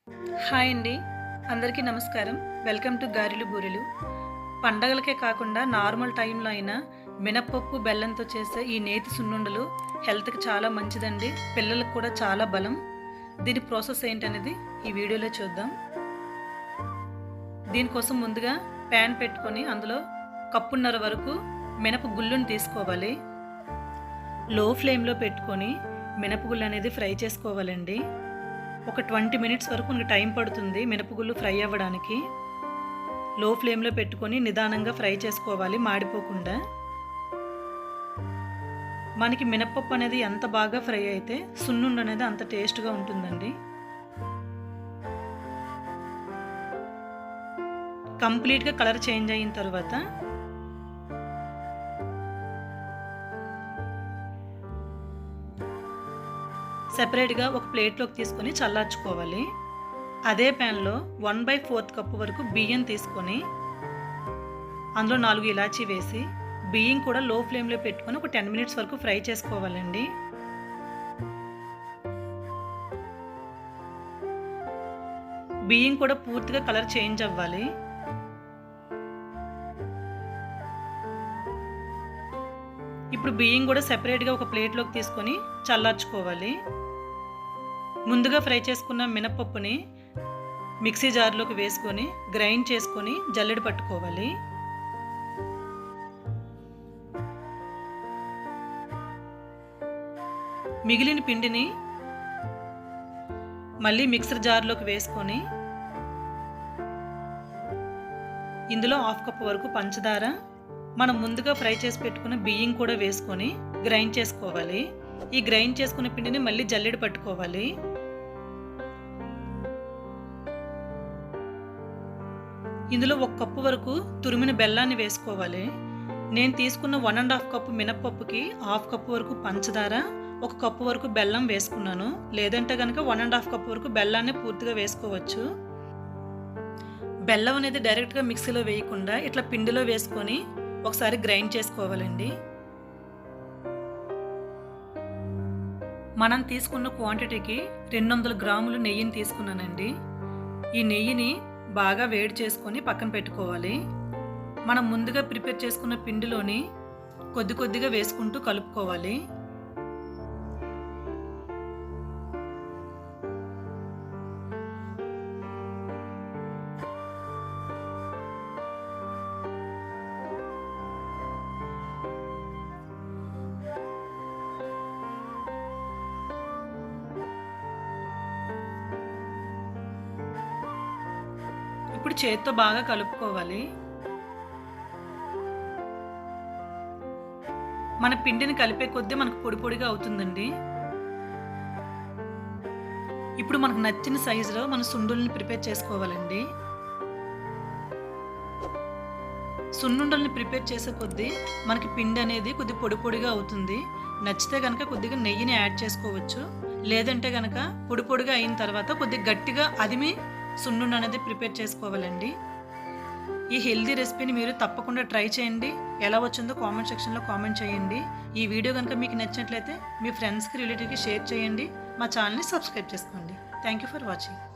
Hi అండి. అందరికీ నమస్కారం. వెల్కమ్ టు గారెలు బూరెలు. పండగలకే కాకుండా నార్మల్ టైంలో అయినా మినపప్పు, బెల్లంతో చేసే ఈ నేతి సున్నుండలు హెల్త్‌కి చాలా మంచిదండి. పిల్లలకు కూడా చాలా బలం. దీని ప్రాసెస్ ఏంటనేది ఈ వీడియోలో చూద్దాం. దీనికోసం ముందుగా ప్యాన్ పెట్టుకొని అందులో కప్పున్నర వరకు మినపగుళ్ళుని తీసుకోవాలి. లో ఫ్లేమ్‌లో పెట్టుకొని మినపగుళ్ళు అనేది ఫ్రై చేసుకోవాలండి. ఒక 20 మినిట్స్ వరకు మనకు టైం పడుతుంది మినపగుళ్ళు ఫ్రై అవ్వడానికి. లో ఫ్లేమ్లో పెట్టుకొని నిదానంగా ఫ్రై చేసుకోవాలి మాడిపోకుండా. మనకి మినపప్పు అనేది ఎంత బాగా ఫ్రై అయితే సున్నుండ అనేది అంత టేస్ట్గా ఉంటుందండి. కంప్లీట్గా కలర్ చేంజ్ అయిన తర్వాత సెపరేట్గా ఒక ప్లేట్లోకి తీసుకొని చల్లార్చుకోవాలి. అదే ప్యాన్లో 1/4 కప్పు వరకు బియ్యం తీసుకొని అందులో 4 ఇలాచీ వేసి బియ్యం కూడా లో ఫ్లేమ్లో పెట్టుకొని ఒక 10 మినిట్స్ వరకు ఫ్రై చేసుకోవాలండి. బియ్యం కూడా పూర్తిగా కలర్ చేంజ్ అవ్వాలి. ఇప్పుడు బియ్యం కూడా సెపరేట్గా ఒక ప్లేట్లోకి తీసుకొని చల్లార్చుకోవాలి. ముందుగా ఫ్రై చేసుకున్న మినపప్పుని మిక్సీ జార్లోకి వేసుకొని గ్రైండ్ చేసుకొని జల్లెడ పట్టుకోవాలి. మిగిలిన పిండిని మళ్ళీ మిక్సర్ జార్లోకి వేసుకొని ఇందులో 1/2 కప్పు వరకు పంచదార, మనం ముందుగా ఫ్రై చేసి పెట్టుకున్న బియ్యం కూడా వేసుకొని గ్రైండ్ చేసుకోవాలి. ఈ గ్రైండ్ చేసుకున్న పిండిని మళ్ళీ జల్లెడ పట్టుకోవాలి. ఇందులో 1 కప్పు వరకు తురిమిన బెల్లాన్ని వేసుకోవాలి. నేను తీసుకున్న 1.5 కప్పు మినపప్పుకి 1/2 కప్పు వరకు పంచదార, 1 కప్పు వరకు బెల్లం వేసుకున్నాను. లేదంటే కనుక 1.5 కప్పు వరకు బెల్లాన్ని పూర్తిగా వేసుకోవచ్చు. బెల్లం అనేది డైరెక్ట్గా మిక్సీలో వేయకుండా ఇట్లా పిండిలో వేసుకొని ఒకసారి గ్రైండ్ చేసుకోవాలండి. మనం తీసుకున్న క్వాంటిటీకి 200 గ్రాములు నెయ్యిని తీసుకున్నానండి. ఈ నెయ్యిని బాగా వేడి చేసుకొని పక్కన పెట్టుకోవాలి. మనం ముందుగా ప్రిపేర్ చేసుకున్న పిండిలోని కొద్ది కొద్దిగా వేసుకుంటూ కలుపుకోవాలి. ఇప్పుడు చేత్తో బాగా కలుపుకోవాలి. మన పిండిని కలిపే కొద్దీ మనకు పొడి పొడిగా అవుతుందండి. ఇప్పుడు మనకు నచ్చిన సైజులో మన సున్నుండల్ని ప్రిపేర్ చేసుకోవాలండి. సున్నుండల్ని ప్రిపేర్ చేసే కొద్దీ మనకి పిండి అనేది కొద్ది పొడి పొడిగా అవుతుంది. నచ్చితే కనుక కొద్దిగా నెయ్యిని యాడ్ చేసుకోవచ్చు. లేదంటే కనుక పొడి పొడిగా అయిన తర్వాత కొద్దిగా గట్టిగా అదిమి సున్నుండ అనేది ప్రిపేర్ చేసుకోవాలండి. ఈ హెల్దీ రెసిపీని మీరు తప్పకుండా ట్రై చేయండి. ఎలా వచ్చిందో కామెంట్ సెక్షన్లో కామెంట్ చేయండి. ఈ వీడియో కనుక మీకు నచ్చినట్లయితే మీ ఫ్రెండ్స్కి, రిలేటివ్కి షేర్ చేయండి. మా ఛానల్ని సబ్స్క్రైబ్ చేసుకోండి. Thank you for watching.